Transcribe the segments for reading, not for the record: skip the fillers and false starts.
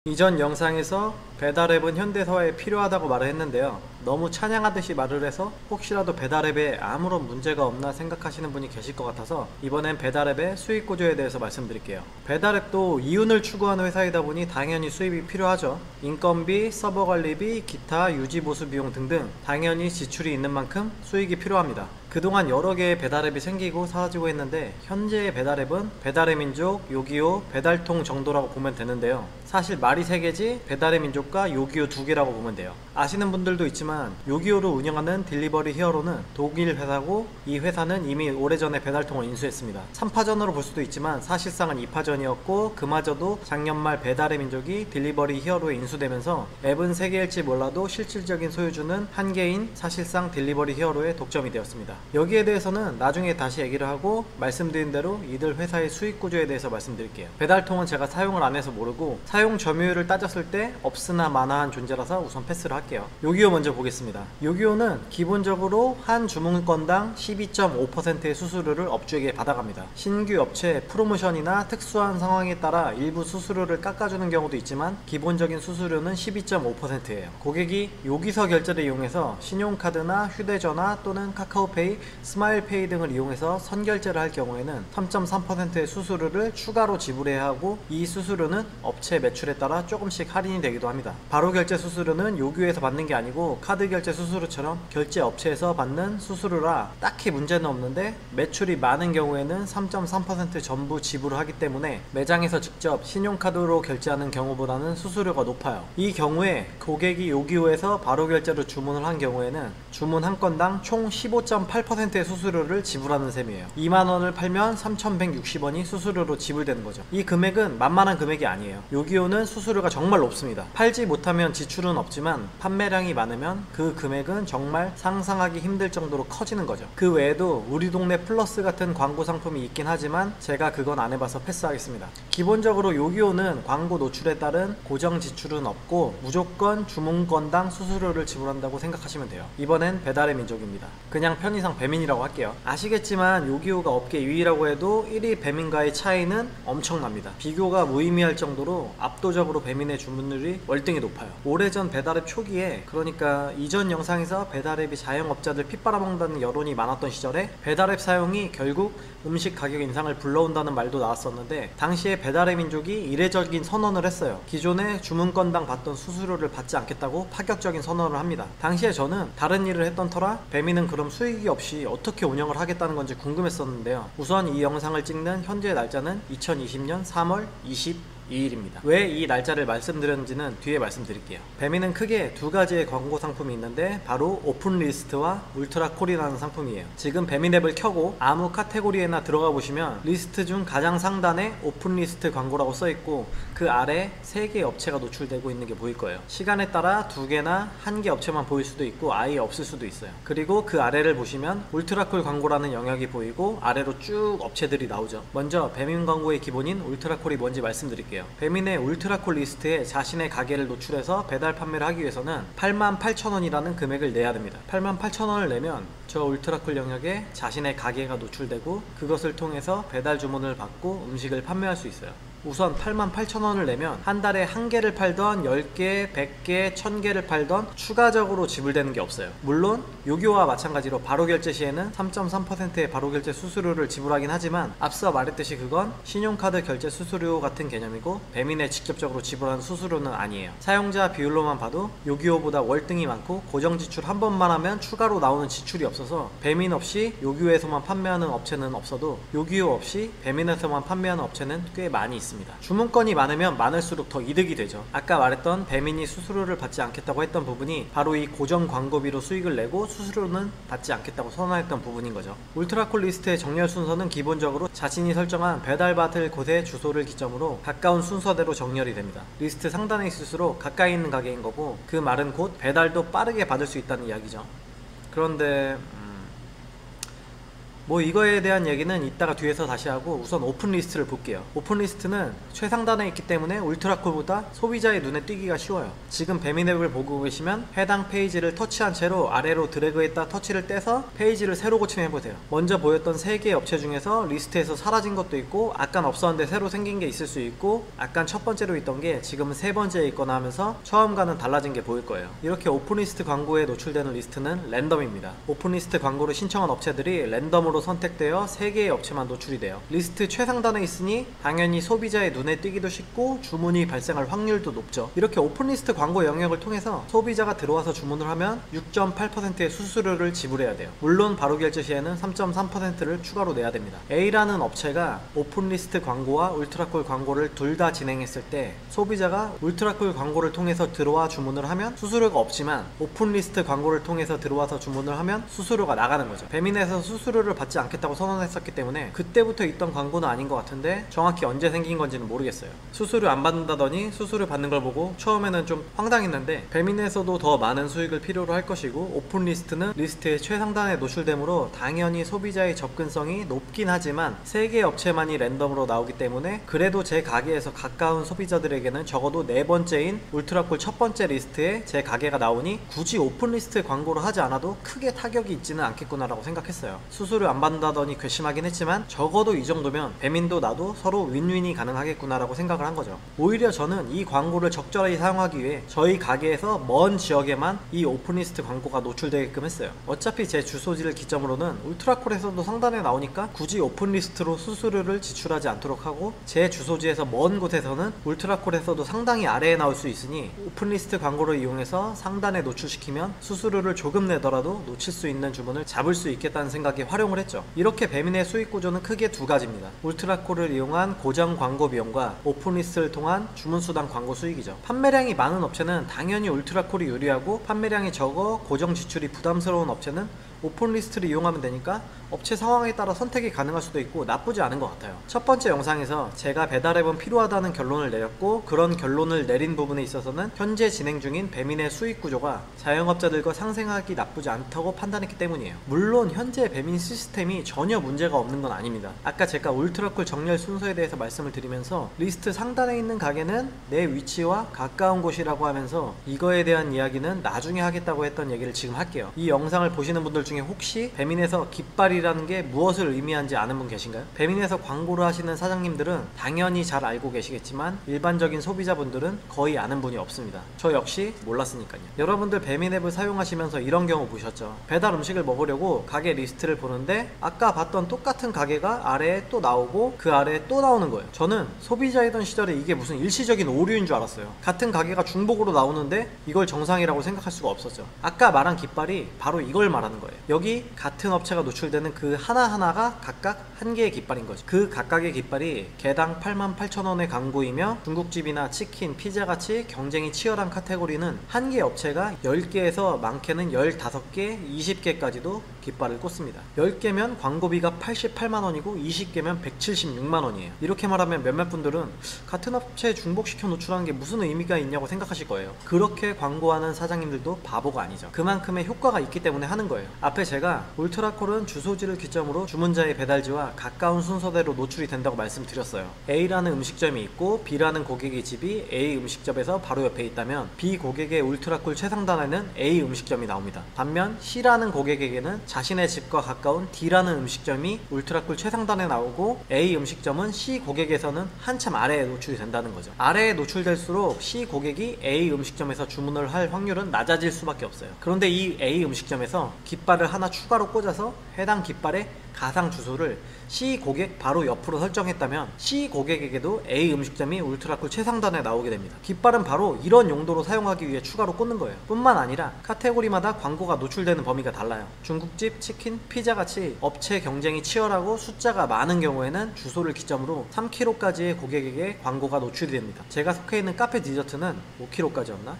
이전 영상에서 배달앱은 현대사회에 필요하다고 말을 했는데요. 너무 찬양하듯이 말을 해서 혹시라도 배달앱에 아무런 문제가 없나 생각하시는 분이 계실 것 같아서 이번엔 배달앱의 수익 구조에 대해서 말씀드릴게요. 배달앱도 이윤을 추구하는 회사이다 보니 당연히 수입이 필요하죠. 인건비, 서버 관리비, 기타 유지 보수 비용 등등 당연히 지출이 있는 만큼 수익이 필요합니다. 그동안 여러 개의 배달앱이 생기고 사라지고 했는데 현재의 배달앱은 배달의 민족, 요기요, 배달통 정도라고 보면 되는데요. 사실 말이 3개지 배달의 민족과 요기요 2개라고 보면 돼요. 아시는 분들도 있지만 요기요를 운영하는 딜리버리 히어로는 독일 회사고 이 회사는 이미 오래전에 배달통을 인수했습니다. 3파전으로 볼 수도 있지만 사실상은 2파전이었고 그마저도 작년 말 배달의 민족이 딜리버리 히어로에 인수되면서 앱은 3개일지 몰라도 실질적인 소유주는 1개인 사실상 딜리버리 히어로의 독점이 되었습니다. 여기에 대해서는 나중에 다시 얘기를 하고 말씀드린 대로 이들 회사의 수익 구조에 대해서 말씀드릴게요. 배달통은 제가 사용을 안 해서 모르고 사용 점유율을 따졌을 때 없으나 마나한 존재라서 우선 패스를 할게요. 요기요 먼저 보겠습니다. 요기요는 기본적으로 한 주문건당 12.5%의 수수료를 업주에게 받아갑니다. 신규 업체 프로모션이나 특수한 상황에 따라 일부 수수료를 깎아주는 경우도 있지만 기본적인 수수료는 12.5%예요. 고객이 여기서 결제를 이용해서 신용카드나 휴대전화 또는 카카오페이, 스마일페이 등을 이용해서 선결제를 할 경우에는 3.3%의 수수료를 추가로 지불해야 하고 이 수수료는 업체 매출에 따라 조금씩 할인이 되기도 합니다. 바로 결제 수수료는 요기요에서 받는 게 아니고 카드 결제 수수료처럼 결제 업체에서 받는 수수료라 딱히 문제는 없는데 매출이 많은 경우에는 3.3% 전부 지불을 하기 때문에 매장에서 직접 신용카드로 결제하는 경우보다는 수수료가 높아요. 이 경우에 고객이 요기요에서 바로 결제로 주문을 한 경우에는 주문 한 건당 총 15.8%의 수수료를 지불하는 셈이에요. 2만원을 팔면 3,160원이 수수료로 지불되는 거죠. 이 금액은 만만한 금액이 아니에요. 요기요는 수수료가 정말 높습니다. 팔지 못하면 지출은 없지만 판매량이 많으면 그 금액은 정말 상상하기 힘들 정도로 커지는 거죠. 그 외에도 우리 동네 플러스 같은 광고 상품이 있긴 하지만 제가 그건 안 해봐서 패스하겠습니다. 기본적으로 요기요는 광고 노출에 따른 고정 지출은 없고 무조건 주문건당 수수료를 지불한다고 생각하시면 돼요. 이번엔 배달의 민족입니다. 그냥 편의상 배민이라고 할게요. 아시겠지만 요기요가 업계 2위라고 해도 1위 배민과의 차이는 엄청납니다. 비교가 무의미할 정도로 압도적으로 배민의 주문율이 월등히 높아요. 오래전 배달앱 초기에, 그러니까 이전 영상에서 배달앱이 자영업자들 핏바라먹는다는 여론이 많았던 시절에 배달앱 사용이 결국 음식 가격 인상을 불러온다는 말도 나왔었는데 당시에 배달의 민족이 이례적인 선언을 했어요. 기존에 주문건당 받던 수수료를 받지 않겠다고 파격적인 선언을 합니다. 당시에 저는 다른 일을 했던 터라 배민은 그럼 수익이 없이 어떻게 운영을 하겠다는 건지 궁금했었는데요. 우선 이 영상을 찍는 현재 날짜는 2020년 3월 22일입니다. 왜 이 날짜를 말씀드렸는지는 뒤에 말씀드릴게요. 배민은 크게 두 가지의 광고 상품이 있는데 바로 오픈리스트와 울트라콜이라는 상품이에요. 지금 배민 앱을 켜고 아무 카테고리에나 들어가 보시면 리스트 중 가장 상단에 오픈리스트 광고라고 써있고 그 아래 3개의 업체가 노출되고 있는 게 보일 거예요. 시간에 따라 2개나 1개 업체만 보일 수도 있고 아예 없을 수도 있어요. 그리고 그 아래를 보시면 울트라콜 광고라는 영역이 보이고 아래로 쭉 업체들이 나오죠. 먼저 배민 광고의 기본인 울트라콜이 뭔지 말씀드릴게요. 배민의 울트라콜 리스트에 자신의 가게를 노출해서 배달 판매를 하기 위해서는 88,000원이라는 금액을 내야 됩니다. 88,000원을 내면 저 울트라콜 영역에 자신의 가게가 노출되고 그것을 통해서 배달 주문을 받고 음식을 판매할 수 있어요. 우선 88,000원을 내면 한 달에 1개를 팔던 10개, 100개, 1000개를 팔던 추가적으로 지불되는 게 없어요. 물론 요기요와 마찬가지로 바로결제 시에는 3.3%의 바로결제 수수료를 지불하긴 하지만 앞서 말했듯이 그건 신용카드 결제 수수료 같은 개념이고 배민에 직접적으로 지불하는 수수료는 아니에요. 사용자 비율로만 봐도 요기요보다 월등히 많고 고정지출 한 번만 하면 추가로 나오는 지출이 없어서 배민 없이 요기요에서만 판매하는 업체는 없어도 요기요 없이 배민에서만 판매하는 업체는 꽤 많이 있습니다. 주문건이 많으면 많을수록 더 이득이 되죠. 아까 말했던 배민이 수수료를 받지 않겠다고 했던 부분이 바로 이 고정 광고비로 수익을 내고 수수료는 받지 않겠다고 선언했던 부분인 거죠. 울트라콜 리스트의 정렬 순서는 기본적으로 자신이 설정한 배달받을 곳의 주소를 기점으로 가까운 순서대로 정렬이 됩니다. 리스트 상단에 있을수록 가까이 있는 가게인 거고 그 말은 곧 배달도 빠르게 받을 수 있다는 이야기죠. 그런데 뭐 이거에 대한 얘기는 이따가 뒤에서 다시 하고 우선 오픈 리스트를 볼게요. 오픈 리스트는 최상단에 있기 때문에 울트라콜보다 소비자의 눈에 띄기가 쉬워요. 지금 배민앱을 보고 계시면 해당 페이지를 터치한 채로 아래로 드래그했다 터치를 떼서 페이지를 새로 고침해보세요. 먼저 보였던 3개의 업체 중에서 리스트에서 사라진 것도 있고 아깐 없었는데 새로 생긴 게 있을 수 있고 아깐 첫 번째로 있던 게 지금은 세 번째에 있거나 하면서 처음과는 달라진 게 보일 거예요. 이렇게 오픈리스트 광고에 노출되는 리스트는 랜덤입니다. 오픈리스트 광고를 신청한 업체들이 랜덤으로 선택되어 3개의 업체만 노출이 돼요. 리스트 최상단에 있으니 당연히 소비자의 눈에 띄기도 쉽고 주문이 발생할 확률도 높죠. 이렇게 오픈리스트 광고 영역을 통해서 소비자가 들어와서 주문을 하면 6.8%의 수수료를 지불해야 돼요. 물론 바로 결제 시에는 3.3%를 추가로 내야 됩니다. A라는 업체가 오픈리스트 광고와 울트라콜 광고를 둘 다 진행했을 때 소비자가 울트라콜 광고를 통해서 들어와 주문을 하면 수수료가 없지만 오픈리스트 광고를 통해서 들어와서 주문을 하면 수수료가 나가는 거죠. 배민에서 수수료를 받지 않겠다고 선언했었기 때문에 그때부터 있던 광고는 아닌 것 같은데 정확히 언제 생긴 건지는 모르겠어요. 수수료 안 받는다더니 수수료 받는 걸 보고 처음에는 좀 황당했는데 배민에서도 더 많은 수익을 필요로 할 것이고 오픈리스트는 리스트의 최상단에 노출되므로 당연히 소비자의 접근성이 높긴 하지만 3개의 업체만이 랜덤으로 나오기 때문에 그래도 제 가게에서 가까운 소비자들에게는 적어도 4번째인 울트라콜 첫 번째 리스트에 제 가게가 나오니 굳이 오픈리스트 광고를 하지 않아도 크게 타격이 있지는 않겠구나 라고 생각했어요. 수수료 안 받는다더니 괘씸하긴 했지만 적어도 이 정도면 배민도 나도 서로 윈윈이 가능하겠구나 라고 생각을 한 거죠. 오히려 저는 이 광고를 적절히 사용하기 위해 저희 가게에서 먼 지역에만 이 오픈리스트 광고가 노출되게끔 했어요. 어차피 제 주소지를 기점으로는 울트라콜에서도 상단에 나오니까 굳이 오픈리스트로 수수료를 지출하지 않도록 하고 제 주소지에서 먼 곳에서는 울트라콜에서도 상당히 아래에 나올 수 있으니 오픈리스트 광고를 이용해서 상단에 노출시키면 수수료를 조금 내더라도 놓칠 수 있는 주문을 잡을 수 있겠다는 생각에 활용을 했죠. 이렇게 배민의 수익 구조는 크게 두 가지입니다. 울트라콜을 이용한 고정 광고 비용과 오픈리스트를 통한 주문수당 광고 수익이죠. 판매량이 많은 업체는 당연히 울트라콜이 유리하고 판매량이 적어 고정 지출이 부담스러운 업체는 오픈리스트를 이용하면 되니까 업체 상황에 따라 선택이 가능할 수도 있고 나쁘지 않은 것 같아요. 첫 번째 영상에서 제가 배달앱은 필요하다는 결론을 내렸고 그런 결론을 내린 부분에 있어서는 현재 진행 중인 배민의 수익 구조가 자영업자들과 상생하기 나쁘지 않다고 판단했기 때문이에요. 물론 현재 배민 시스템이 전혀 문제가 없는 건 아닙니다. 아까 제가 울트라콜 정렬 순서에 대해서 말씀을 드리면서 리스트 상단에 있는 가게는 내 위치와 가까운 곳이라고 하면서 이거에 대한 이야기는 나중에 하겠다고 했던 얘기를 지금 할게요. 이 영상을 보시는 분들 중에 혹시 배민에서 깃발이라는 게 무엇을 의미하는지 아는 분 계신가요? 배민에서 광고를 하시는 사장님들은 당연히 잘 알고 계시겠지만 일반적인 소비자분들은 거의 아는 분이 없습니다. 저 역시 몰랐으니까요. 여러분들 배민 앱을 사용하시면서 이런 경우 보셨죠? 배달 음식을 먹으려고 가게 리스트를 보는데 아까 봤던 똑같은 가게가 아래에 또 나오고 그 아래에 또 나오는 거예요. 저는 소비자이던 시절에 이게 무슨 일시적인 오류인 줄 알았어요. 같은 가게가 중복으로 나오는데 이걸 정상이라고 생각할 수가 없었죠. 아까 말한 깃발이 바로 이걸 말하는 거예요. 여기 같은 업체가 노출되는 그 하나하나가 각각 한 개의 깃발인 거죠. 그 각각의 깃발이 개당 88,000원의 광고이며 중국집이나 치킨, 피자같이 경쟁이 치열한 카테고리는 한 개 업체가 10개에서 많게는 15개, 20개까지도 깃발을 꽂습니다. 10개면 광고비가 88만원이고 20개면 176만원이에요. 이렇게 말하면 몇몇 분들은 같은 업체에 중복시켜 노출하는 게 무슨 의미가 있냐고 생각하실 거예요. 그렇게 광고하는 사장님들도 바보가 아니죠. 그만큼의 효과가 있기 때문에 하는 거예요. 앞에 제가 울트라콜은 주소지를 기점으로 주문자의 배달지와 가까운 순서대로 노출이 된다고 말씀드렸어요. A라는 음식점이 있고 B라는 고객의 집이 A 음식점에서 바로 옆에 있다면 B 고객의 울트라콜 최상단에는 A 음식점이 나옵니다. 반면 C라는 고객에게는 자신의 집과 가까운 D라는 음식점이 울트라콜 최상단에 나오고 A 음식점은 C 고객에서는 한참 아래에 노출이 된다는 거죠. 아래에 노출될수록 C 고객이 A 음식점에서 주문을 할 확률은 낮아질 수밖에 없어요. 그런데 이 A 음식점에서 깃발을 하나 추가로 꽂아서 해당 깃발의 가상 주소를 C 고객 바로 옆으로 설정했다면 C 고객에게도 A 음식점이 울트라콜 최상단에 나오게 됩니다. 깃발은 바로 이런 용도로 사용하기 위해 추가로 꽂는 거예요. 뿐만 아니라 카테고리마다 광고가 노출되는 범위가 달라요. 중국집, 치킨, 피자같이 업체 경쟁이 치열하고 숫자가 많은 경우에는 주소를 기점으로 3kg까지의 고객에게 광고가 노출이 됩니다. 제가 속해 있는 카페 디저트는 5kg까지였나?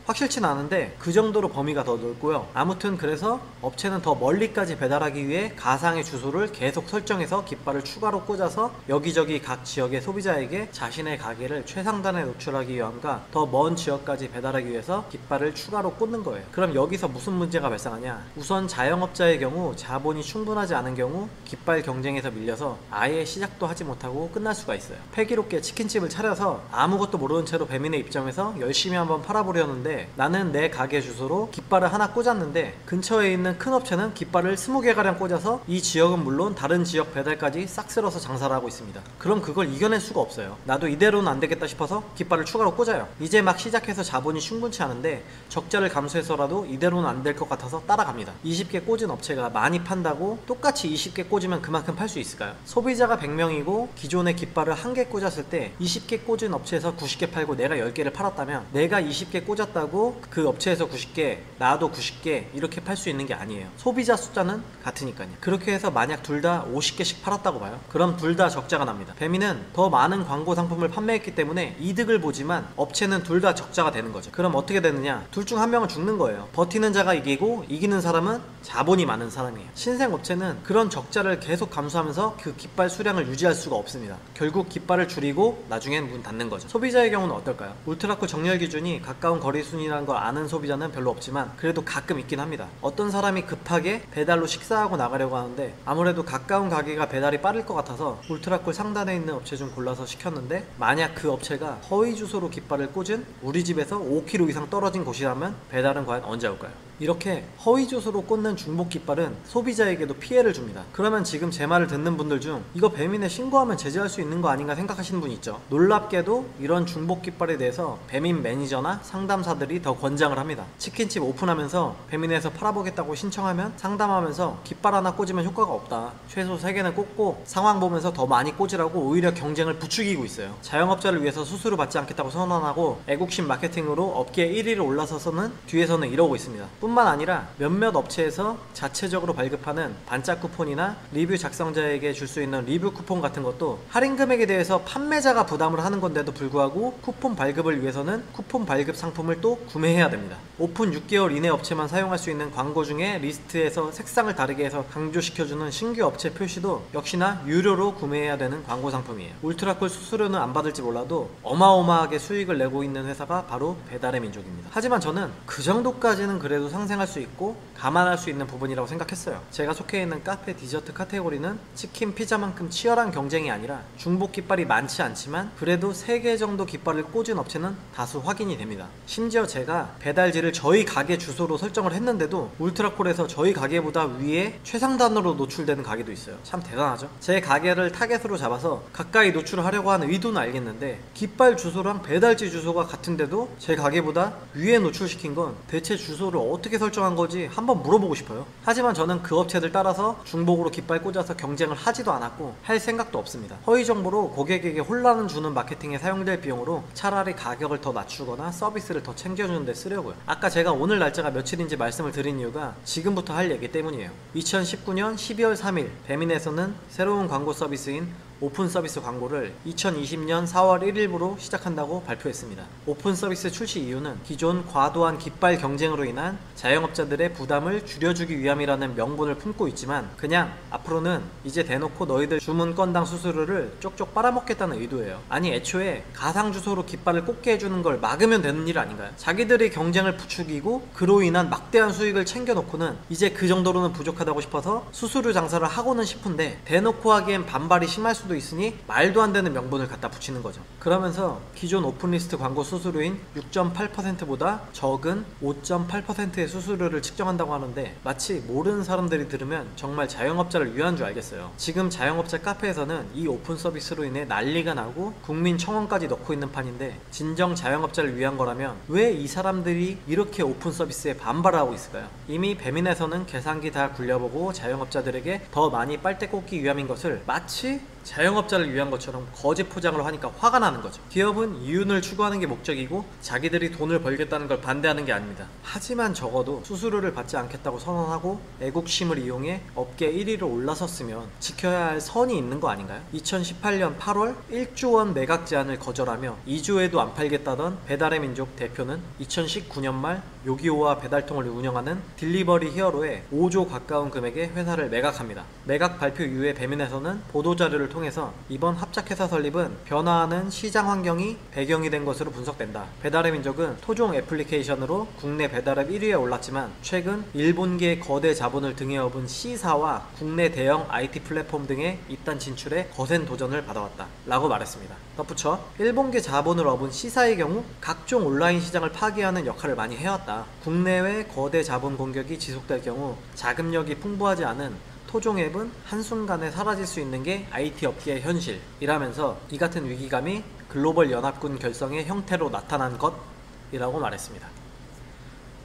확실치는 않은데 그 정도로 범위가 더 넓고요. 아무튼 그래서 업체는 더 멀리까지 배달하기 위해 가상의 주소를 계속 설정해서 깃발을 추가로 꽂아서 여기저기 각 지역의 소비자에게 자신의 가게를 최상단에 노출하기 위함과 더 먼 지역까지 배달하기 위해서 깃발을 추가로 꽂는 거예요. 그럼 여기서 무슨 문제가 발생하냐? 우선 자영업자의 경우 자본이 충분하지 않은 경우 깃발 경쟁에서 밀려서 아예 시작도 하지 못하고 끝날 수가 있어요. 패기롭게 치킨집을 차려서 아무것도 모르는 채로 배민의 입장에서 열심히 한번 팔아보려는데 나는 내 가게 주소로 깃발을 하나 꽂았는데 근처에 있는 큰 업체는 깃발을 20개가량 꽂아서 이 지역은 물론 다른 지역 배달까지 싹 쓸어서 장사를 하고 있습니다. 그럼 그걸 이겨낼 수가 없어요. 나도 이대로는 안 되겠다 싶어서 깃발을 추가로 꽂아요. 이제 막 시작해서 자본이 충분치 않은데 적자를 감수해서라도 이대로는 안 될 것 같아서 따라갑니다. 20개 꽂은 업체가 많이 판다고 똑같이 20개 꽂으면 그만큼 팔 수 있을까요? 소비자가 100명이고 기존의 깃발을 1개 꽂았을 때 20개 꽂은 업체에서 90개 팔고 내가 10개를 팔았다면 내가 20개 꽂았다고 그 업체에서 90개 나도 90개 이렇게 팔 수 있는 게 아니에요. 소비자 숫자는 같으니까요. 그렇게 해서 만약 둘 다 50개씩 팔았다고 봐요. 그럼 둘 다 적자가 납니다. 배민은 더 많은 광고 상품을 판매했기 때문에 이득을 보지만 업체는 둘 다 적자가 되는 거죠. 그럼 어떻게 되느냐? 둘 중 한 명은 죽는 거예요. 버티는 자가 이기고 이기는 사람은 자본이 많은 사람이에요. 신생업체는 그런 적자를 계속 감수하면서 그 깃발 수량을 유지할 수가 없습니다. 결국 깃발을 줄이고 나중엔 문 닫는 거죠. 소비자의 경우는 어떨까요? 울트라쿨 정렬 기준이 가까운 거리 순이라는 걸 아는 소비자는 별로 없지만 그래도 가끔 있긴 합니다. 어떤 사람이 급하게 배달로 식사하고 나가려고 하는데 아무래도 가까운 가게가 배달이 빠를 것 같아서 울트라쿨 상단에 있는 업체 좀 골라서 시켰는데 만약 그 업체가 허위 주소로 깃발을 꽂은 우리 집에서 5km 이상 떨어진 곳이라면 배달은 과연 언제 올까요? 이렇게 허위 주소로 꽂는 중복 깃발은 소비자에게도 피해를 줍니다. 그러면 지금 제 말을 듣는 분들 중 이거 배민에 신고하면 제재할 수 있는 거 아닌가 생각하시는 분 있죠. 놀랍게도 이런 중복 깃발에 대해서 배민 매니저나 상담사들이 더 권장을 합니다. 치킨집 오픈하면서 배민에서 팔아보겠다고 신청하면 상담하면서 깃발 하나 꽂으면 효과가 없다. 최소 3개는 꽂고 상황 보면서 더 많이 꽂으라고 오히려 경쟁을 부추기고 있어요. 자영업자를 위해서 수수료 받지 않겠다고 선언하고 애국심 마케팅으로 업계 1위를 올라서서는 뒤에서는 이러고 있습니다. 뿐만 아니라 몇몇 업체에서 자체적으로 발급하는 반짝 쿠폰이나 리뷰 작성자에게 줄 수 있는 리뷰 쿠폰 같은 것도 할인 금액에 대해서 판매자가 부담을 하는 건데도 불구하고 쿠폰 발급을 위해서는 쿠폰 발급 상품을 또 구매해야 됩니다. 오픈 6개월 이내 업체만 사용할 수 있는 광고 중에 리스트에서 색상을 다르게 해서 강조시켜주는 신규 업체 표시도 역시나 유료로 구매해야 되는 광고 상품이에요. 울트라쿨 수수료는 안 받을지 몰라도 어마어마하게 수익을 내고 있는 회사가 바로 배달의 민족입니다. 하지만 저는 그 정도까지는 그래도 상생할 수 있고 감안할 수 있는 부분이라고 생각했어요. 제가 속해 있는 카페 디저트 카테고리는 치킨 피자만큼 치열한 경쟁이 아니라 중복 깃발이 많지 않지만 그래도 3개 정도 깃발을 꽂은 업체는 다수 확인이 됩니다. 심지어 제가 배달지를 저희 가게 주소로 설정을 했는데도 울트라콜에서 저희 가게보다 위에 최상단으로 노출되는 가게도 있어요. 참 대단하죠? 제 가게를 타겟으로 잡아서 가까이 노출을 하려고 하는 의도는 알겠는데 깃발 주소랑 배달지 주소가 같은데도 제 가게보다 위에 노출시킨 건 대체 주소를 어떻게 설정한 거지 한번 물어보고 싶어요. 하지만 저는 그 업체들 따라서 중복으로 깃발 꽂아서 경쟁을 하지도 않았고 할 생각도 없습니다. 허위 정보로 고객에게 혼란을 주는 마케팅에 사용될 비용으로 차라리 가격을 더 낮추거나 서비스를 더 챙겨주는 데 쓰려고요. 아까 제가 오늘 날짜가 며칠인지 말씀을 드린 이유가 지금부터 할 얘기 때문이에요. 2019년 12월 3일 배민에서는 새로운 광고 서비스인 오픈 서비스 광고를 2020년 4월 1일부로 시작한다고 발표했습니다. 오픈 서비스 출시 이유는 기존 과도한 깃발 경쟁으로 인한 자영업자들의 부담을 줄여주기 위함이라는 명분을 품고 있지만 그냥 앞으로는 이제 대놓고 너희들 주문 건당 수수료를 쪽쪽 빨아먹겠다는 의도예요. 아니 애초에 가상 주소로 깃발을 꽂게 해주는 걸 막으면 되는 일 아닌가요? 자기들이 경쟁을 부추기고 그로 인한 막대한 수익을 챙겨놓고는 이제 그 정도로는 부족하다고 싶어서 수수료 장사를 하고는 싶은데 대놓고 하기엔 반발이 심할 수도 있으니 말도 안 되는 명분을 갖다 붙이는 거죠. 그러면서 기존 오픈리스트 광고 수수료인 6.8%보다 적은 5.8%의 수수료를 측정한다고 하는데 마치 모르는 사람들이 들으면 정말 자영업자를 위한 줄 알겠어요. 지금 자영업자 카페에서는 이 오픈 서비스로 인해 난리가 나고 국민 청원까지 넣고 있는 판인데 진정 자영업자를 위한 거라면 왜 이 사람들이 이렇게 오픈 서비스에 반발하고 있을까요? 이미 배민에서는 계산기 다 굴려보고 자영업자들에게 더 많이 빨대 꽂기 위함인 것을 마치 자영업자를 위한 것처럼 거짓 포장을 하니까 화가 나는 거죠. 기업은 이윤을 추구하는 게 목적이고 자기들이 돈을 벌겠다는 걸 반대하는 게 아닙니다. 하지만 적어도 수수료를 받지 않겠다고 선언하고 애국심을 이용해 업계 1위로 올라섰으면 지켜야 할 선이 있는 거 아닌가요? 2018년 8월 1조 원 매각 제한을 거절하며 2조에도 안 팔겠다던 배달의 민족 대표는 2019년 말 요기요와 배달통을 운영하는 딜리버리 히어로에 5조 가까운 금액의 회사를 매각합니다. 매각 발표 이후에 배민에서는 보도자료를 통해서 이번 합작회사 설립은 변화하는 시장 환경이 배경이 된 것으로 분석된다. 배달의 민족은 토종 애플리케이션으로 국내 배달앱 1위에 올랐지만 최근 일본계 거대 자본을 등에 업은 C사와 국내 대형 IT 플랫폼 등의 입단 진출에 거센 도전을 받아왔다 라고 말했습니다. 덧붙여 일본계 자본을 업은 C사의 경우 각종 온라인 시장을 파괴하는 역할을 많이 해왔다. 국내외 거대 자본 공격이 지속될 경우 자금력이 풍부하지 않은 토종 앱은 한순간에 사라질 수 있는 게 IT 업계의 현실이라면서 이 같은 위기감이 글로벌 연합군 결성의 형태로 나타난 것이라고 말했습니다.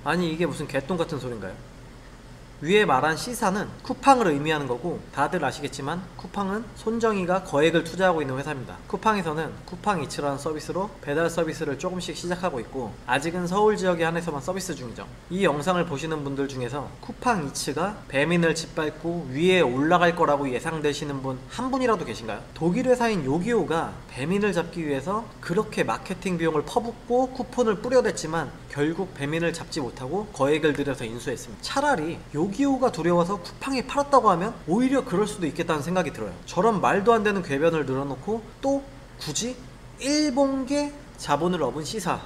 아니 이게 무슨 개똥 같은 소린가요? 위에 말한 C사는 쿠팡을 의미하는 거고 다들 아시겠지만 쿠팡은 손정희가 거액을 투자하고 있는 회사입니다. 쿠팡에서는 쿠팡이츠라는 서비스로 배달 서비스를 조금씩 시작하고 있고 아직은 서울 지역에 한해서만 서비스 중이죠. 이 영상을 보시는 분들 중에서 쿠팡이츠가 배민을 짓밟고 위에 올라갈 거라고 예상되시는 분 한 분이라도 계신가요? 독일 회사인 요기요가 배민을 잡기 위해서 그렇게 마케팅 비용을 퍼붓고 쿠폰을 뿌려댔지만 결국 배민을 잡지 못하고 거액을 들여서 인수했습니다. 차라리 요기요가 두려워서 쿠팡에 팔았다고 하면 오히려 그럴 수도 있겠다는 생각이 들어요. 저런 말도 안 되는 궤변을 늘어놓고 또 굳이 일본계 자본을 업은 C사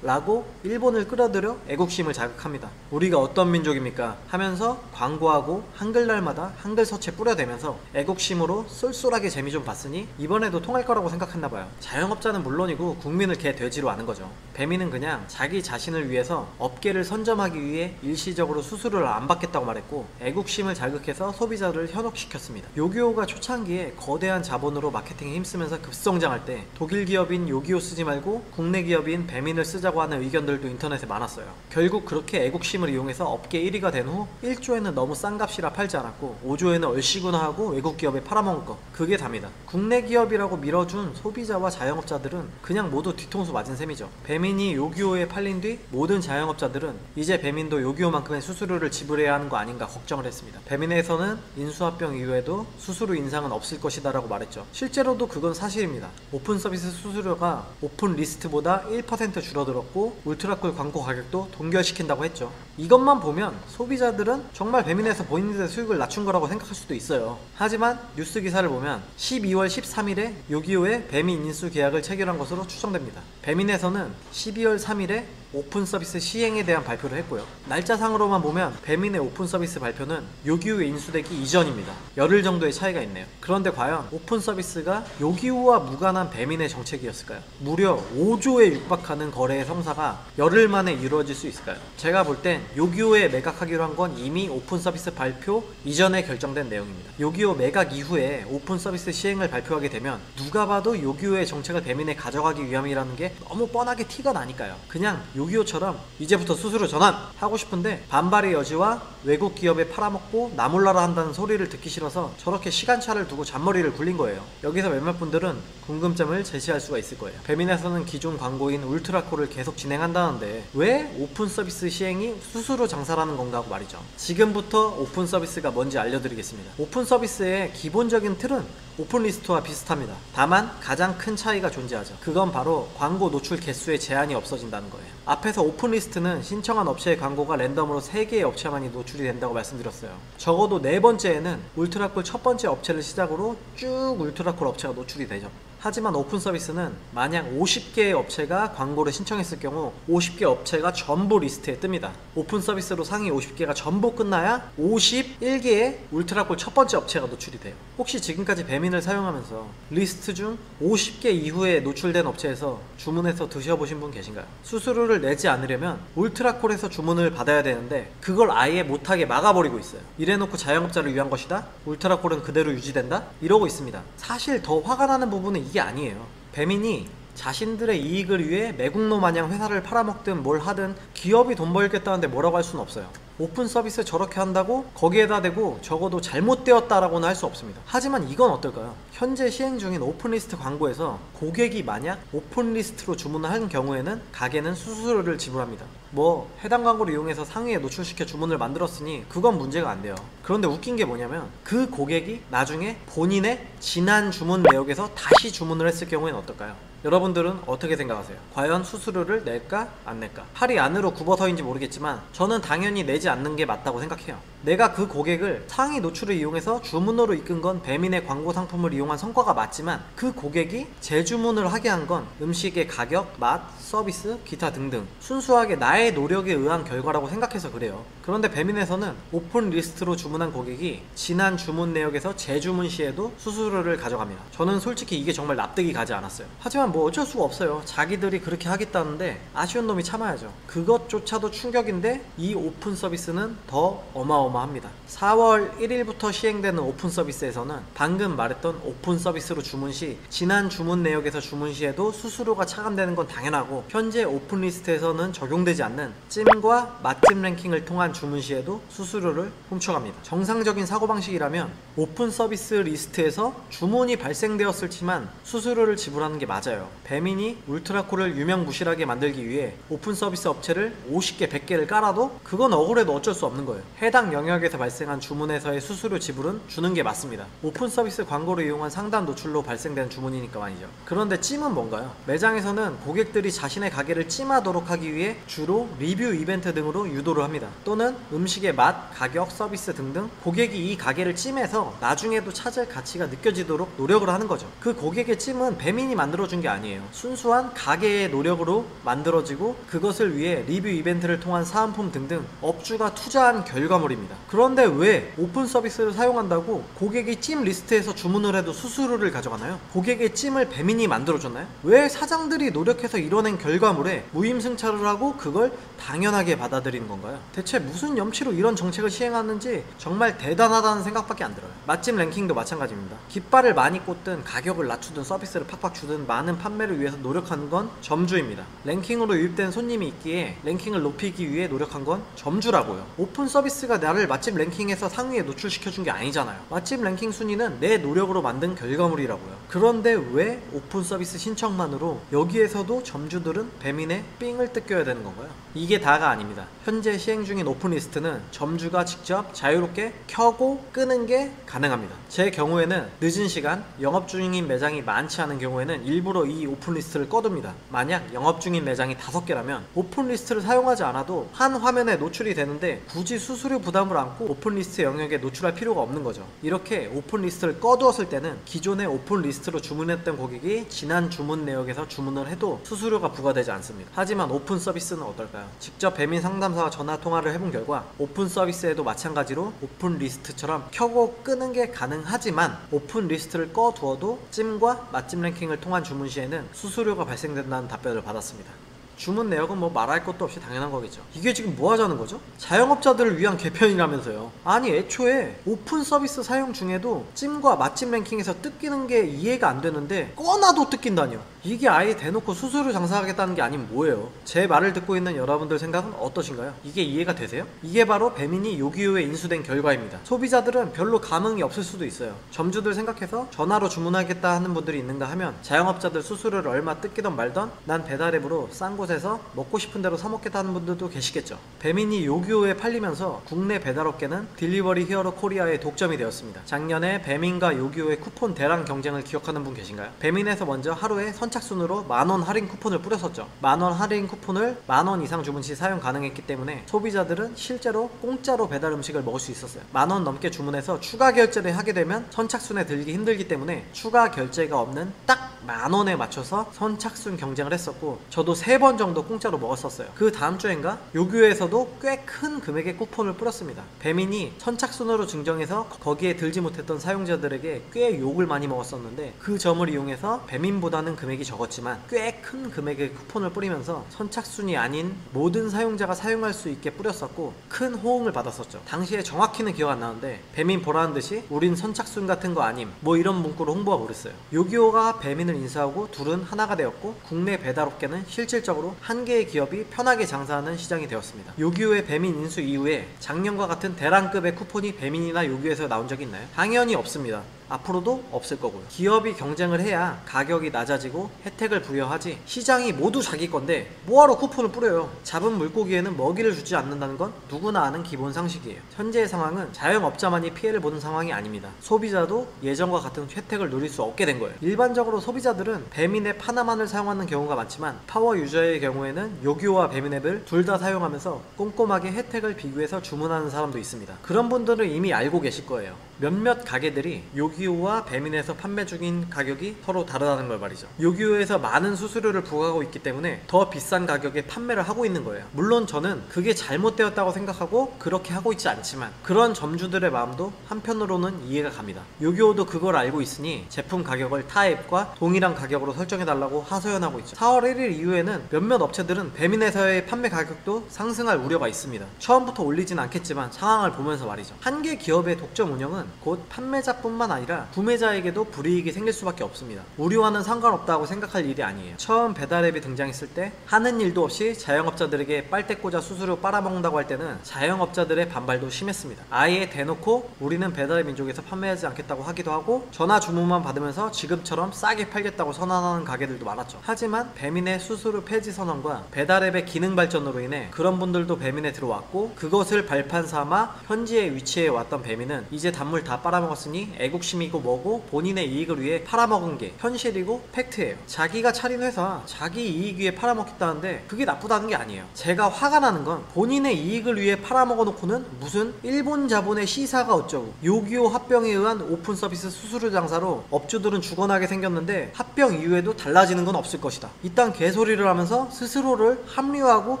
라고 일본을 끌어들여 애국심을 자극합니다. 우리가 어떤 민족입니까? 하면서 광고하고 한글날마다 한글 서체 뿌려대면서 애국심으로 쏠쏠하게 재미 좀 봤으니 이번에도 통할 거라고 생각했나봐요. 자영업자는 물론이고 국민을 개 돼지로 아는 거죠. 배민은 그냥 자기 자신을 위해서 업계를 선점하기 위해 일시적으로 수수료를 안 받겠다고 말했고 애국심을 자극해서 소비자를 현혹시켰습니다. 요기요가 초창기에 거대한 자본으로 마케팅에 힘쓰면서 급성장할 때 독일 기업인 요기요 쓰지 말고 국내 기업인 배민을 쓰자고 하는 의견들도 인터넷에 많았어요. 결국 그렇게 애국심을 이용해서 업계 1위가 된 후 1조에는 너무 싼 값이라 팔지 않았고 5조에는 얼씨구나 하고 외국 기업에 팔아먹은 거 그게 답니다. 국내 기업이라고 밀어준 소비자와 자영업자들은 그냥 모두 뒤통수 맞은 셈이죠. 배민이 요기요에 팔린 뒤 모든 자영업자들은 이제 배민도 요기요만큼의 수수료를 지불해야 하는 거 아닌가 걱정을 했습니다. 배민에서는 인수합병 이후에도 수수료 인상은 없을 것이다 라고 말했죠. 실제로도 그건 사실입니다. 오픈 서비스 수수료가 오픈 리스트보다 1% 줄어들었고 울트라쿨 광고 가격도 동결시킨다고 했죠. 이것만 보면 소비자들은 정말 배민에서 본인들의 수익을 낮춘 거라고 생각할 수도 있어요. 하지만 뉴스 기사를 보면 12월 13일에 요기요의 배민 인수 계약을 체결한 것으로 추정됩니다. 배민에서는 12월 3일에 오픈 서비스 시행에 대한 발표를 했고요. 날짜상으로만 보면 배민의 오픈 서비스 발표는 요기요에 인수되기 이전입니다. 열흘 정도의 차이가 있네요. 그런데 과연 오픈 서비스가 요기요와 무관한 배민의 정책이었을까요? 무려 5조에 육박하는 거래의 성사가 열흘 만에 이루어질 수 있을까요? 제가 볼 땐 요기요에 매각하기로 한 건 이미 오픈 서비스 발표 이전에 결정된 내용입니다. 요기요 매각 이후에 오픈 서비스 시행을 발표하게 되면 누가 봐도 요기요의 정책을 배민에 가져가기 위함이라는 게 너무 뻔하게 티가 나니까요. 그냥 요기요처럼 이제부터 수수료 전환 하고 싶은데 반발의 여지와 외국 기업에 팔아먹고 나몰라라 한다는 소리를 듣기 싫어서 저렇게 시간차를 두고 잔머리를 굴린 거예요. 여기서 몇몇 분들은 궁금점을 제시할 수가 있을 거예요. 배민에서는 기존 광고인 울트라콜을 계속 진행한다는데 왜 오픈 서비스 시행이 수수료 장사라는 건가 하고 말이죠. 지금부터 오픈 서비스가 뭔지 알려드리겠습니다. 오픈 서비스의 기본적인 틀은 오픈 리스트와 비슷합니다. 다만 가장 큰 차이가 존재하죠. 그건 바로 광고 노출 개수의 제한이 없어진다는 거예요. 앞에서 오픈 리스트는 신청한 업체의 광고가 랜덤으로 3개의 업체만이 노출이 된다고 말씀드렸어요. 적어도 4번째에는 울트라콜 첫 번째 업체를 시작으로 쭉 울트라콜 업체가 노출이 되죠. 하지만 오픈 서비스는 만약 50개의 업체가 광고를 신청했을 경우 50개 업체가 전부 리스트에 뜹니다. 오픈 서비스로 상위 50개가 전부 끝나야 51개의 울트라콜 첫 번째 업체가 노출이 돼요. 혹시 지금까지 배민을 사용하면서 리스트 중 50개 이후에 노출된 업체에서 주문해서 드셔보신 분 계신가요? 수수료를 내지 않으려면 울트라콜에서 주문을 받아야 되는데 그걸 아예 못하게 막아버리고 있어요. 이래놓고 자영업자를 위한 것이다? 울트라콜은 그대로 유지된다? 이러고 있습니다. 사실 더 화가 나는 부분은 이게 아니에요. 배민이 자신들의 이익을 위해 매국노 마냥 회사를 팔아먹든 뭘 하든 기업이 돈 벌겠다는데 뭐라고 할 수는 없어요. 오픈 서비스 저렇게 한다고 거기에다 대고 적어도 잘못되었다라고는 할 수 없습니다. 하지만 이건 어떨까요? 현재 시행 중인 오픈리스트 광고에서 고객이 만약 오픈리스트로 주문을 한 경우에는 가게는 수수료를 지불합니다. 뭐 해당 광고를 이용해서 상위에 노출시켜 주문을 만들었으니 그건 문제가 안 돼요. 그런데 웃긴 게 뭐냐면 그 고객이 나중에 본인의 지난 주문 내역에서 다시 주문을 했을 경우에는 어떨까요? 여러분들은 어떻게 생각하세요? 과연 수수료를 낼까 안 낼까? 팔이 안으로 굽어서인지 모르겠지만 저는 당연히 내지 않는 게 맞다고 생각해요. 내가 그 고객을 상위 노출을 이용해서 주문으로 이끈 건 배민의 광고 상품을 이용한 성과가 맞지만 그 고객이 재주문을 하게 한 건 음식의 가격, 맛, 서비스, 기타 등등 순수하게 나의 노력에 의한 결과라고 생각해서 그래요. 그런데 배민에서는 오픈 리스트로 주문한 고객이 지난 주문 내역에서 재주문 시에도 수수료를 가져갑니다. 저는 솔직히 이게 정말 납득이 가지 않았어요. 하지만 뭐 어쩔 수가 없어요. 자기들이 그렇게 하겠다는데 아쉬운 놈이 참아야죠. 그것조차도 충격인데 이 오픈 서비스는 더 어마어마합니다. 4월 1일부터 시행되는 오픈 서비스에서는 방금 말했던 오픈 서비스로 주문 시 지난 주문 내역에서 주문 시에도 수수료가 차감되는 건 당연하고 현재 오픈 리스트에서는 적용되지 않는 찜과 맛집 랭킹을 통한 주문 시에도 수수료를 훔쳐갑니다. 정상적인 사고방식이라면 오픈 서비스 리스트에서 주문이 발생되었을지만 수수료를 지불하는 게 맞아요. 배민이 울트라콜을 유명무실하게 만들기 위해 오픈 서비스 업체를 50개, 100개를 깔아도 그건 억울해도 어쩔 수 없는 거예요. 해당 영역에서 발생한 주문에서의 수수료 지불은 주는 게 맞습니다. 오픈 서비스 광고를 이용한 상단 노출로 발생된 주문이니까 말이죠. 그런데 찜은 뭔가요? 매장에서는 고객들이 자신의 가게를 찜하도록 하기 위해 주로 리뷰 이벤트 등으로 유도를 합니다. 또는 음식의 맛, 가격, 서비스 등등 고객이 이 가게를 찜해서 나중에도 찾을 가치가 느껴지도록 노력을 하는 거죠. 그 고객의 찜은 배민이 만들어준 게 아니에요. 순수한 가게의 노력으로 만들어지고 그것을 위해 리뷰 이벤트를 통한 사은품 등등 업주가 투자한 결과물입니다. 그런데 왜 오픈 서비스를 사용한다고 고객이 찜 리스트에서 주문을 해도 수수료를 가져가나요? 고객의 찜을 배민이 만들어줬나요? 왜 사장들이 노력해서 이뤄낸 결과물에 무임승차를 하고 그걸 당연하게 받아들이는 건가요? 대체 무슨 염치로 이런 정책을 시행하는지 정말 대단하다는 생각밖에 안 들어요. 맛집 랭킹도 마찬가지입니다. 깃발을 많이 꽂든 가격을 낮추든 서비스를 팍팍 주든 많은 판매를 위해서 노력하는 건 점주입니다. 랭킹으로 유입된 손님이 있기에 랭킹을 높이기 위해 노력한 건 점주라고요. 오픈 서비스가 나를 맛집 랭킹에서 상위에 노출시켜준 게 아니잖아요. 맛집 랭킹 순위는 내 노력으로 만든 결과물이라고요. 그런데 왜 오픈 서비스 신청만으로 여기에서도 점주들은 배민의 삥을 뜯겨야 되는 건가요? 이게 다가 아닙니다. 현재 시행 중인 오픈 리스트는 점주가 직접 자유롭게 켜고 끄는 게 가능합니다. 제 경우에는 늦은 시간 영업 중인 매장이 많지 않은 경우에는 일부러 이 오픈 리스트를 꺼둡니다. 만약 영업 중인 매장이 5개라면 오픈 리스트를 사용하지 않아도 한 화면에 노출이 되는데 굳이 수수료 부담을 안고 오픈 리스트 영역에 노출할 필요가 없는 거죠. 이렇게 오픈 리스트를 꺼두었을 때는 기존의 오픈 리스트로 주문했던 고객이 지난 주문 내역에서 주문을 해도 수수료가 부과되지 않습니다. 하지만 오픈 서비스는 어떨까요? 직접 배민 상담사와 전화 통화를 해본 결과 오픈 서비스에도 마찬가지로 오픈 리스트처럼 켜고 끄는 게 가능하지만 오픈 리스트를 꺼두어도 찜과 맛집 랭킹을 통한 주문 시에는 수수료가 발생된다는 답변을 받았습니다. 주문 내역은 뭐 말할 것도 없이 당연한 거겠죠. 이게 지금 뭐 하자는 거죠? 자영업자들을 위한 개편이라면서요. 아니 애초에 오픈 서비스 사용 중에도 찜과 맛집 랭킹에서 뜯기는 게 이해가 안 되는데 꺼놔도 뜯긴다니요. 이게 아예 대놓고 수수료 장사하겠다는 게 아니면 뭐예요? 제 말을 듣고 있는 여러분들 생각은 어떠신가요? 이게 이해가 되세요? 이게 바로 배민이 요기요에 인수된 결과입니다. 소비자들은 별로 감흥이 없을 수도 있어요. 점주들 생각해서 전화로 주문하겠다 하는 분들이 있는가 하면 자영업자들 수수료를 얼마 뜯기던 말던 난 배달앱으로 싼 곳에서 먹고 싶은 대로 사 먹겠다 하는 분들도 계시겠죠. 배민이 요기요에 팔리면서 국내 배달업계는 딜리버리 히어로 코리아의 독점이 되었습니다. 작년에 배민과 요기요의 쿠폰 대량 경쟁을 기억하는 분 계신가요? 배민에서 먼저 하루에 선착순으로 만원 할인 쿠폰을 뿌렸었죠. 만원 할인 쿠폰을 만원 이상 주문 시 사용 가능했기 때문에 소비자들은 실제로 공짜로 배달 음식을 먹을 수 있었어요. 만원 넘게 주문해서 추가 결제를 하게 되면 선착순에 들기 힘들기 때문에 추가 결제가 없는 딱 만원에 맞춰서 선착순 경쟁을 했었고 저도 3번 정도 공짜로 먹었었어요. 그 다음 주엔가 요기요에서도 꽤 큰 금액의 쿠폰을 뿌렸습니다. 배민이 선착순으로 증정해서 거기에 들지 못했던 사용자들에게 꽤 욕을 많이 먹었었는데 그 점을 이용해서 배민보다는 금액이 적었지만 꽤 큰 금액의 쿠폰을 뿌리면서 선착순이 아닌 모든 사용자가 사용할 수 있게 뿌렸었고 큰 호응을 받았었죠. 당시에 정확히는 기억 안 나는데 배민 보라는 듯이 우린 선착순 같은 거 아님 뭐 이런 문구로 홍보가 그랬어요. 요기요가 배민을 인수하고 둘은 하나가 되었고 국내 배달업계는 실질적으로 한 개의 기업이 편하게 장사하는 시장이 되었습니다. 요기요의 배민 인수 이후에 작년과 같은 대란급의 쿠폰이 배민이나 요기요에서 나온 적이 있나요? 당연히 없습니다. 앞으로도 없을 거고요. 기업이 경쟁을 해야 가격이 낮아지고 혜택을 부여하지, 시장이 모두 자기 건데 뭐하러 쿠폰을 뿌려요. 잡은 물고기에는 먹이를 주지 않는다는 건 누구나 아는 기본 상식이에요. 현재의 상황은 자영업자만이 피해를 보는 상황이 아닙니다. 소비자도 예전과 같은 혜택을 누릴 수 없게 된 거예요. 일반적으로 소비자들은 배민앱 하나만을 사용하는 경우가 많지만 파워 유저의 경우에는 요기요와 배민앱을 둘 다 사용하면서 꼼꼼하게 혜택을 비교해서 주문하는 사람도 있습니다. 그런 분들은 이미 알고 계실 거예요. 몇몇 가게들이 요기요와 배민에서 판매 중인 가격이 서로 다르다는 걸 말이죠. 요기요에서 많은 수수료를 부과하고 있기 때문에 더 비싼 가격에 판매를 하고 있는 거예요. 물론 저는 그게 잘못되었다고 생각하고 그렇게 하고 있지 않지만 그런 점주들의 마음도 한편으로는 이해가 갑니다. 요기요도 그걸 알고 있으니 제품 가격을 타 앱과 동일한 가격으로 설정해달라고 하소연하고 있죠. 4월 1일 이후에는 몇몇 업체들은 배민에서의 판매 가격도 상승할 우려가 있습니다. 처음부터 올리진 않겠지만 상황을 보면서 말이죠. 한 개 기업의 독점 운영은 곧 판매자뿐만 아니라 구매자에게도 불이익이 생길 수밖에 없습니다. 우리와는 상관없다고 생각할 일이 아니에요. 처음 배달앱이 등장했을 때 하는 일도 없이 자영업자들에게 빨대 꽂아 수수료 빨아먹는다고 할 때는 자영업자들의 반발도 심했습니다. 아예 대놓고 우리는 배달앱 민족에서 판매하지 않겠다고 하기도 하고 전화 주문만 받으면서 지금처럼 싸게 팔겠다고 선언하는 가게들도 많았죠. 하지만 배민의 수수료 폐지 선언과 배달앱의 기능 발전으로 인해 그런 분들도 배민에 들어왔고 그것을 발판 삼아 현지에 위치해 왔던 배민은 이제 단물 다 빨아먹었으니 애국심이고 뭐고 본인의 이익을 위해 팔아먹은 게 현실이고 팩트예요. 자기가 차린 회사 자기 이익 위해 팔아먹겠다는데 그게 나쁘다는 게 아니에요. 제가 화가 나는 건 본인의 이익을 위해 팔아먹어 놓고는 무슨 일본 자본의 시사가 어쩌고 요기요 합병에 의한 오픈 서비스 수수료 장사로 업주들은 죽어나게 생겼는데 합병 이후에도 달라지는 건 없을 것이다. 이딴 개소리를 하면서 스스로를 합리화하고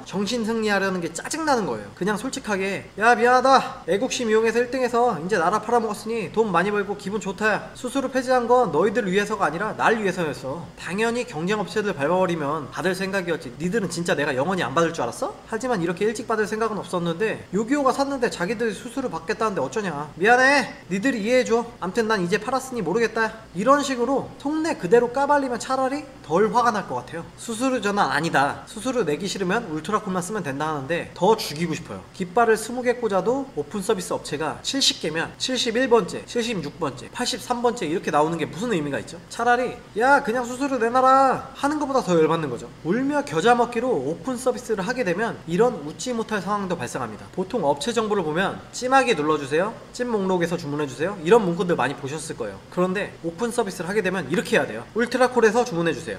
정신승리하려는 게 짜증나는 거예요. 그냥 솔직하게 야 미안하다 애국심 이용해서 1등해서 이제 나라 팔아먹었으니 돈 많이 벌고 기분 좋다. 수수료 폐지한 건 너희들 위해서가 아니라 날 위해서였어. 당연히 경쟁업체들 밟아버리면 받을 생각이었지. 니들은 진짜 내가 영원히 안 받을 줄 알았어? 하지만 이렇게 일찍 받을 생각은 없었는데 요기요가 샀는데 자기들이 수수료 받겠다는데 어쩌냐. 미안해 니들이 이해해줘. 암튼 난 이제 팔았으니 모르겠다. 이런 식으로 속내 그대로 까발리면 차라리 덜 화가 날 것 같아요. 수수료 전환 아니다. 수수료 내기 싫으면 울트라콘만 쓰면 된다 하는데 더 죽이고 싶어요. 깃발을 20개 꽂아도 오픈 서비스 업체가 70개면 71번째, 76번째, 83번째 이렇게 나오는 게 무슨 의미가 있죠? 차라리 야 그냥 수수료 내놔라 하는 것보다 더 열받는 거죠. 울며 겨자 먹기로 오픈 서비스를 하게 되면 이런 웃지 못할 상황도 발생합니다. 보통 업체 정보를 보면 찜하게 눌러주세요, 찜 목록에서 주문해주세요 이런 문구들 많이 보셨을 거예요. 그런데 오픈 서비스를 하게 되면 이렇게 해야 돼요. 울트라콜에서 주문해주세요.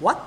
What?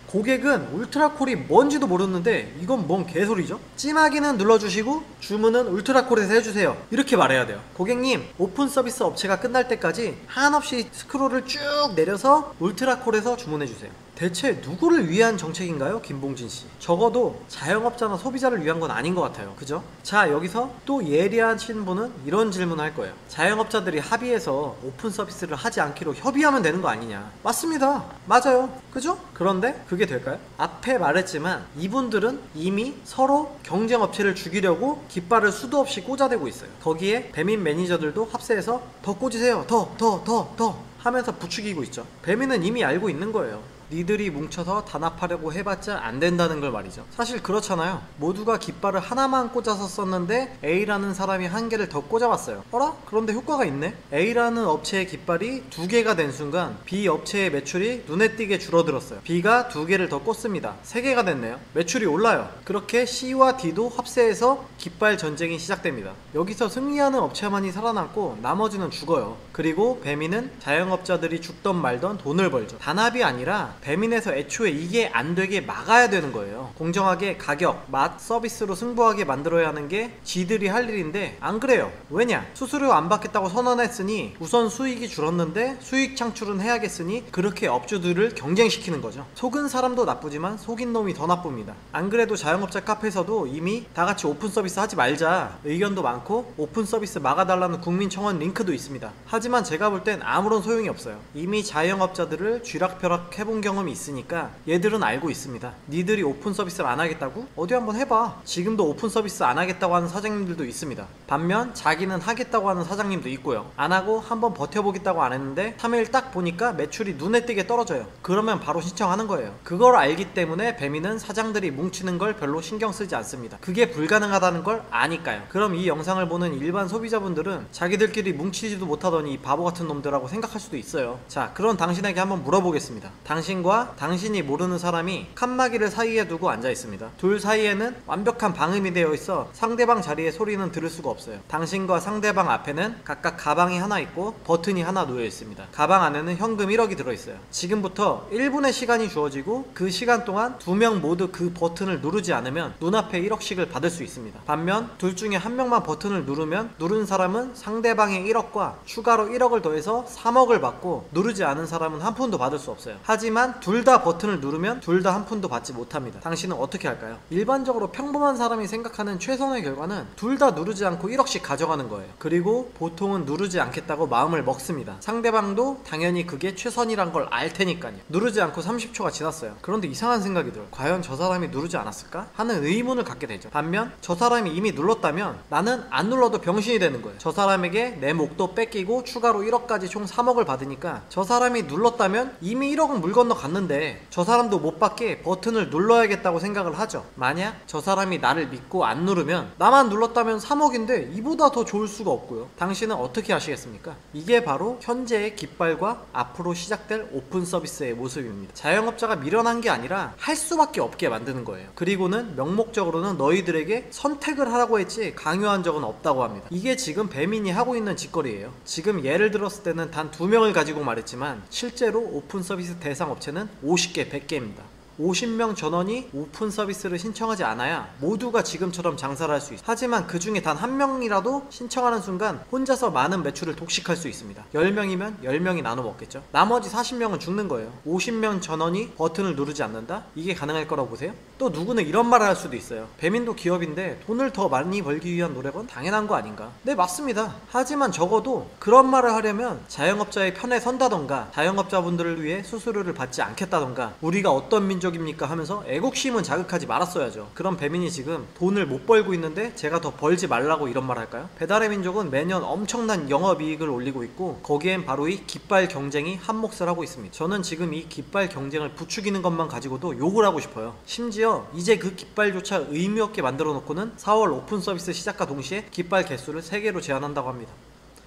고객은 울트라콜이 뭔지도 모르는데 이건 뭔 개소리죠? 찜하기는 눌러주시고 주문은 울트라콜에서 해주세요 이렇게 말해야 돼요. 고객님 오픈 서비스 업체가 끝날 때까지 한없이 스크롤을 쭉 내려서 울트라콜에서 주문해주세요. 대체 누구를 위한 정책인가요? 김봉진씨. 적어도 자영업자나 소비자를 위한 건 아닌 것 같아요. 그죠? 자 여기서 또 예리하신 분은 이런 질문을 할 거예요. 자영업자들이 합의해서 오픈 서비스를 하지 않기로 협의하면 되는 거 아니냐. 맞습니다. 맞아요. 그죠? 그런데 그게 될까요? 앞에 말했지만 이분들은 이미 서로 경쟁업체를 죽이려고 깃발을 수도 없이 꽂아대고 있어요. 거기에 배민 매니저들도 합세해서 더 꽂으세요. 더 하면서 부추기고 있죠. 배민은 이미 알고 있는 거예요. 니들이 뭉쳐서 단합하려고 해봤자 안 된다는 걸 말이죠. 사실 그렇잖아요. 모두가 깃발을 하나만 꽂아서 썼는데 A라는 사람이 한 개를 더 꽂아봤어요. 어라? 그런데 효과가 있네? A라는 업체의 깃발이 2개가 된 순간 B 업체의 매출이 눈에 띄게 줄어들었어요. B가 2개를 더 꽂습니다. 3개가 됐네요. 매출이 올라요. 그렇게 C와 D도 합세해서 깃발 전쟁이 시작됩니다. 여기서 승리하는 업체만이 살아남고 나머지는 죽어요. 그리고 배민은 자영업자들이 죽던 말던 돈을 벌죠. 단합이 아니라 배민에서 애초에 이게 안 되게 막아야 되는 거예요. 공정하게 가격, 맛, 서비스로 승부하게 만들어야 하는 게 지들이 할 일인데 안 그래요. 왜냐? 수수료 안 받겠다고 선언했으니 우선 수익이 줄었는데 수익 창출은 해야겠으니 그렇게 업주들을 경쟁시키는 거죠. 속은 사람도 나쁘지만 속인 놈이 더 나쁩니다. 안 그래도 자영업자 카페에서도 이미 다같이 오픈 서비스 하지 말자 의견도 많고 오픈 서비스 막아달라는 국민청원 링크도 있습니다. 하지만 제가 볼 땐 아무런 소용이 없어요. 이미 자영업자들을 쥐락펴락 해본 경험이 있으니까 얘들은 알고 있습니다. 니들이 오픈 서비스를 안 하겠다고? 어디 한번 해봐. 지금도 오픈 서비스 안 하겠다고 하는 사장님들도 있습니다. 반면 자기는 하겠다고 하는 사장님도 있고요. 안 하고 한번 버텨보겠다고 안 했는데 3일 딱 보니까 매출이 눈에 띄게 떨어져요. 그러면 바로 신청하는 거예요. 그걸 알기 때문에 배민은 사장들이 뭉치는 걸 별로 신경 쓰지 않습니다. 그게 불가능하다는 걸 아니까요. 그럼 이 영상을 보는 일반 소비자분들은 자기들끼리 뭉치지도 못하더니 바보 같은 놈들하고 생각할 수도 있어요. 자, 그런 당신에게 한번 물어보겠습니다. 당신과 당신이 모르는 사람이 칸막이를 사이에 두고 앉아 있습니다. 둘 사이에는 완벽한 방음이 되어 있어 상대방 자리의 소리는 들을 수가 없어요. 당신과 상대방 앞에는 각각 가방이 하나 있고 버튼이 하나 놓여 있습니다. 가방 안에는 현금 1억이 들어있어요. 지금부터 1분의 시간이 주어지고 그 시간 동안 두 명 모두 그 버튼을 누르지 않으면 눈앞에 1억씩을 받을 수 있습니다. 반면 둘 중에 한 명만 버튼을 누르면 누른 사람은 상대방의 1억과 추가로 1억을 더해서 3억을 받고 누르지 않은 사람은 한 푼도 받을 수 없어요. 하지만 둘 다 버튼을 누르면 둘 다 한 푼도 받지 못합니다. 당신은 어떻게 할까요? 일반적으로 평범한 사람이 생각하는 최선의 결과는 둘 다 누르지 않고 1억씩 가져가는 거예요. 그리고 보통은 누르지 않겠다고 마음을 먹습니다. 상대방도 당연히 그게 최선이란 걸 알 테니까요. 누르지 않고 30초가 지났어요. 그런데 이상한 생각이 들어요. 과연 저 사람이 누르지 않았을까? 하는 의문을 갖게 되죠. 반면 저 사람이 이미 눌렀다면 나는 안 눌러도 병신이 되는 거예요. 저 사람에게 내 목도 뺏기고 추가로 1억까지 총 3억을 받으니까 저 사람이 눌렀다면 이미 1억은 물 건너 갔는데 저 사람도 못 받게 버튼을 눌러야겠다고 생각을 하죠. 만약 저 사람이 나를 믿고 안 누르면 나만 눌렀다면 3억인데 이보다 더 좋을 수가 없고요. 당신은 어떻게 하시겠습니까? 이게 바로 현재의 깃발과 앞으로 시작될 오픈 서비스의 모습입니다. 자영업자가 미련한 게 아니라 할 수밖에 없게 만드는 거예요. 그리고는 명목적으로는 너희들에게 선택을 하라고 했지 강요한 적은 없다고 합니다. 이게 지금 배민이 하고 있는 짓거리예요. 지금 예를 들었을 때는 단 2명을 가지고 말했지만 실제로 오픈 서비스 대상 업체는 50개, 100개입니다. 50명 전원이 오픈 서비스를 신청하지 않아야 모두가 지금처럼 장사를 할 수 있어요. 하지만 그 중에 단 한 명이라도 신청하는 순간 혼자서 많은 매출을 독식할 수 있습니다. 10명이면 10명이 나눠 먹겠죠. 나머지 40명은 죽는 거예요. 50명 전원이 버튼을 누르지 않는다? 이게 가능할 거라고 보세요? 또 누구는 이런 말을 할 수도 있어요. 배민도 기업인데 돈을 더 많이 벌기 위한 노력은 당연한 거 아닌가? 네, 맞습니다. 하지만 적어도 그런 말을 하려면 자영업자의 편에 선다던가 자영업자분들을 위해 수수료를 받지 않겠다던가 우리가 어떤 민족입니까 하면서 애국심은 자극하지 말았어야죠. 그럼 배민이 지금 돈을 못 벌고 있는데 제가 더 벌지 말라고 이런 말 할까요? 배달의 민족은 매년 엄청난 영업이익을 올리고 있고 거기엔 바로 이 깃발 경쟁이 한몫을 하고 있습니다. 저는 지금 이 깃발 경쟁을 부추기는 것만 가지고도 욕을 하고 싶어요. 심지어 이제 그 깃발조차 의미 없게 만들어 놓고는 4월 오픈 서비스 시작과 동시에 깃발 개수를 3개로 제한한다고 합니다.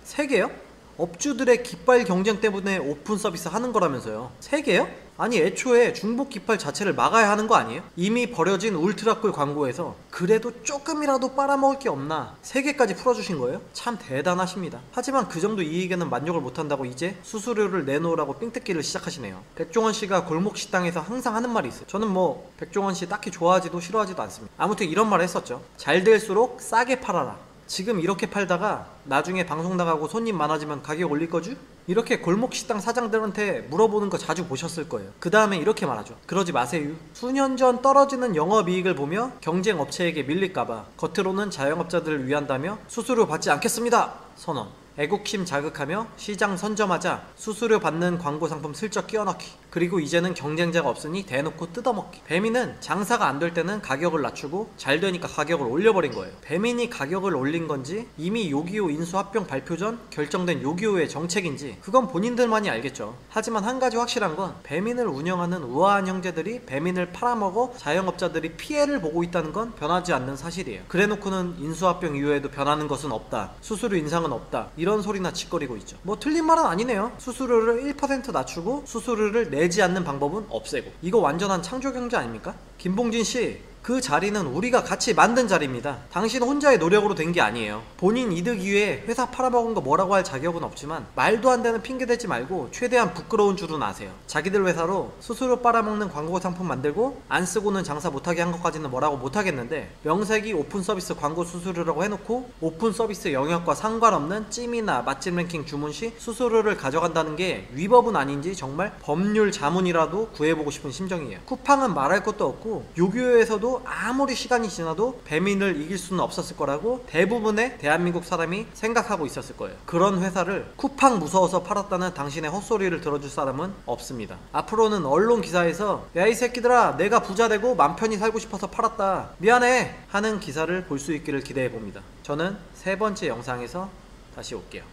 3개요? 업주들의 깃발 경쟁 때문에 오픈 서비스 하는 거라면서요. 3개요? 아니 애초에 중복 깃발 자체를 막아야 하는 거 아니에요? 이미 버려진 울트라쿨 광고에서 그래도 조금이라도 빨아먹을 게 없나 3개까지 풀어주신 거예요? 참 대단하십니다. 하지만 그 정도 이익에는 만족을 못한다고 이제 수수료를 내놓으라고 삥뜯기를 시작하시네요. 백종원씨가 골목식당에서 항상 하는 말이 있어요. 저는 뭐 백종원씨 딱히 좋아하지도 싫어하지도 않습니다. 아무튼 이런 말을 했었죠. 잘 될수록 싸게 팔아라. 지금 이렇게 팔다가 나중에 방송 나가고 손님 많아지면 가격 올릴 거죠? 이렇게 골목식당 사장들한테 물어보는 거 자주 보셨을 거예요. 그 다음에 이렇게 말하죠. 그러지 마세요. 수년 전 떨어지는 영업이익을 보며 경쟁 업체에게 밀릴까봐 겉으로는 자영업자들을 위한다며 수수료 받지 않겠습니다 선언. 애국심 자극하며 시장 선점하자 수수료 받는 광고 상품 슬쩍 끼워넣기. 그리고 이제는 경쟁자가 없으니 대놓고 뜯어먹기. 배민은 장사가 안 될 때는 가격을 낮추고 잘 되니까 가격을 올려버린 거예요. 배민이 가격을 올린 건지 이미 요기요 인수합병 발표 전 결정된 요기요의 정책인지 그건 본인들만이 알겠죠. 하지만 한 가지 확실한 건 배민을 운영하는 우아한 형제들이 배민을 팔아먹어 자영업자들이 피해를 보고 있다는 건 변하지 않는 사실이에요. 그래놓고는 인수합병 이후에도 변하는 것은 없다. 수수료 인상은 없다. 이런 소리나 짓거리고 있죠. 뭐 틀린 말은 아니네요. 수수료를 1% 낮추고 수수료를 내지 않는 방법은 없애고. 이거 완전한 창조경제 아닙니까? 김봉진씨, 그 자리는 우리가 같이 만든 자리입니다. 당신 혼자의 노력으로 된 게 아니에요. 본인 이득 위해 회사 팔아먹은 거 뭐라고 할 자격은 없지만 말도 안 되는 핑계 대지 말고 최대한 부끄러운 줄은 아세요. 자기들 회사로 수수료 빨아먹는 광고 상품 만들고 안 쓰고는 장사 못하게 한 것까지는 뭐라고 못하겠는데 명색이 오픈 서비스 광고 수수료라고 해놓고 오픈 서비스 영역과 상관없는 찜이나 맛집 랭킹 주문 시 수수료를 가져간다는 게 위법은 아닌지 정말 법률 자문이라도 구해보고 싶은 심정이에요. 쿠팡은 말할 것도 없고 요기요에서도 그래도 아무리 시간이 지나도 배민을 이길 수는 없었을 거라고 대부분의 대한민국 사람이 생각하고 있었을 거예요. 그런 회사를 쿠팡 무서워서 팔았다는 당신의 헛소리를 들어줄 사람은 없습니다. 앞으로는 언론 기사에서 야 이 새끼들아 내가 부자 되고 맘 편히 살고 싶어서 팔았다 미안해 하는 기사를 볼 수 있기를 기대해 봅니다. 저는 세 번째 영상에서 다시 올게요.